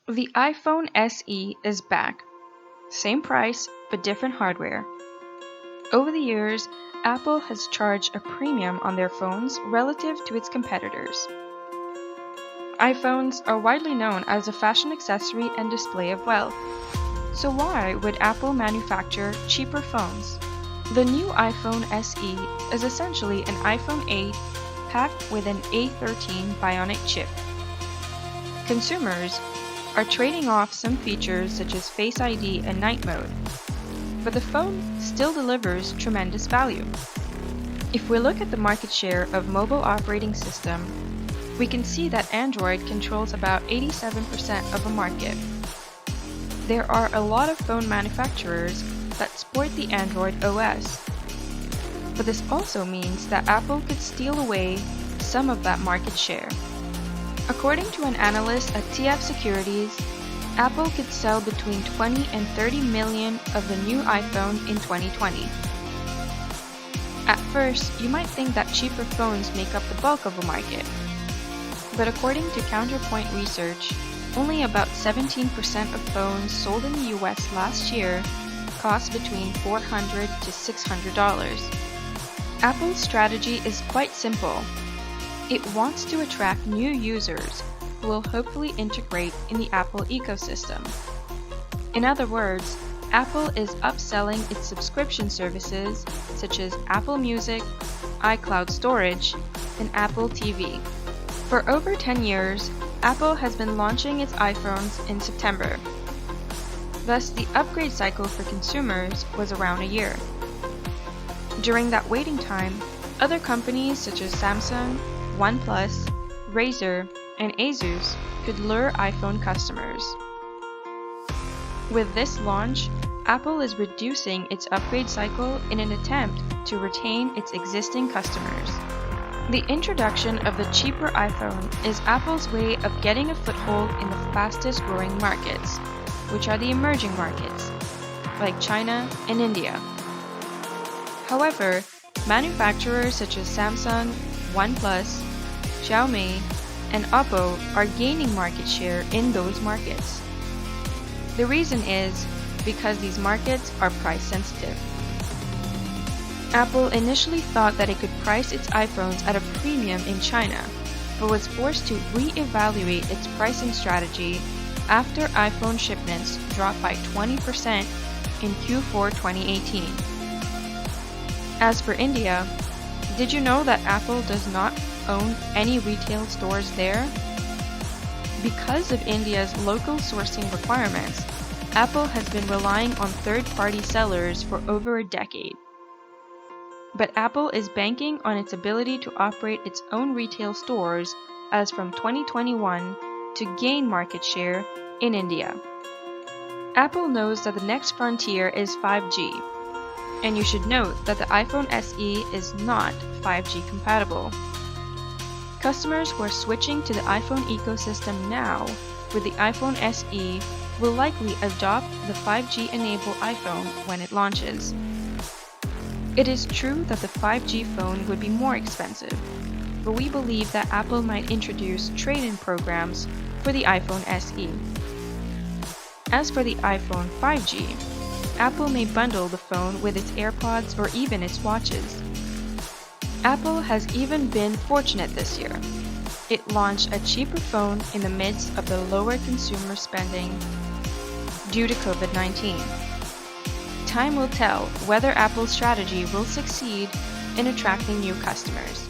The iPhone SE is back. Same price, but different hardware. Over the years, Apple has charged a premium on their phones relative to its competitors. iPhones are widely known as a fashion accessory and display of wealth. So why would Apple manufacture cheaper phones? The new iPhone SE is essentially an iPhone 8 packed with an A13 Bionic chip. Consumers are trading off some features such as Face ID and night mode, but the phone still delivers tremendous value. If we look at the market share of mobile operating system, we can see that Android controls about 87% of the market. There are a lot of phone manufacturers that sport the Android OS, but this also means that Apple could steal away some of that market share. According to an analyst at TF Securities, Apple could sell between 20 and 30 million of the new iPhone in 2020. At first, you might think that cheaper phones make up the bulk of the market. But according to Counterpoint Research, only about 17% of phones sold in the US last year cost between $400 to $600. Apple's strategy is quite simple. It wants to attract new users who will hopefully integrate in the Apple ecosystem. In other words, Apple is upselling its subscription services such as Apple Music, iCloud Storage, and Apple TV. For over 10 years, Apple has been launching its iPhones in September. Thus, the upgrade cycle for consumers was around a year. During that waiting time, other companies such as Samsung, OnePlus, Razer, and Asus could lure iPhone customers. With this launch, Apple is reducing its upgrade cycle in an attempt to retain its existing customers. The introduction of the cheaper iPhone is Apple's way of getting a foothold in the fastest growing markets, which are the emerging markets, like China and India. However, manufacturers such as Samsung, OnePlus, Xiaomi, and Oppo are gaining market share in those markets. The reason is because these markets are price sensitive. Apple initially thought that it could price its iPhones at a premium in China, but was forced to re-evaluate its pricing strategy after iPhone shipments dropped by 20% in Q4 2018. As for India, did you know that Apple does not own any retail stores there? Because of India's local sourcing requirements, Apple has been relying on third-party sellers for over a decade. But Apple is banking on its ability to operate its own retail stores as from 2021 to gain market share in India. Apple knows that the next frontier is 5G, and you should note that the iPhone SE is not 5G compatible. Customers who are switching to the iPhone ecosystem now with the iPhone SE will likely adopt the 5G-enabled iPhone when it launches. It is true that the 5G phone would be more expensive, but we believe that Apple might introduce trade-in programs for the iPhone SE. As for the iPhone 5G, Apple may bundle the phone with its AirPods or even its watches. Apple has even been fortunate this year. It launched a cheaper phone in the midst of the lower consumer spending due to COVID-19. Time will tell whether Apple's strategy will succeed in attracting new customers.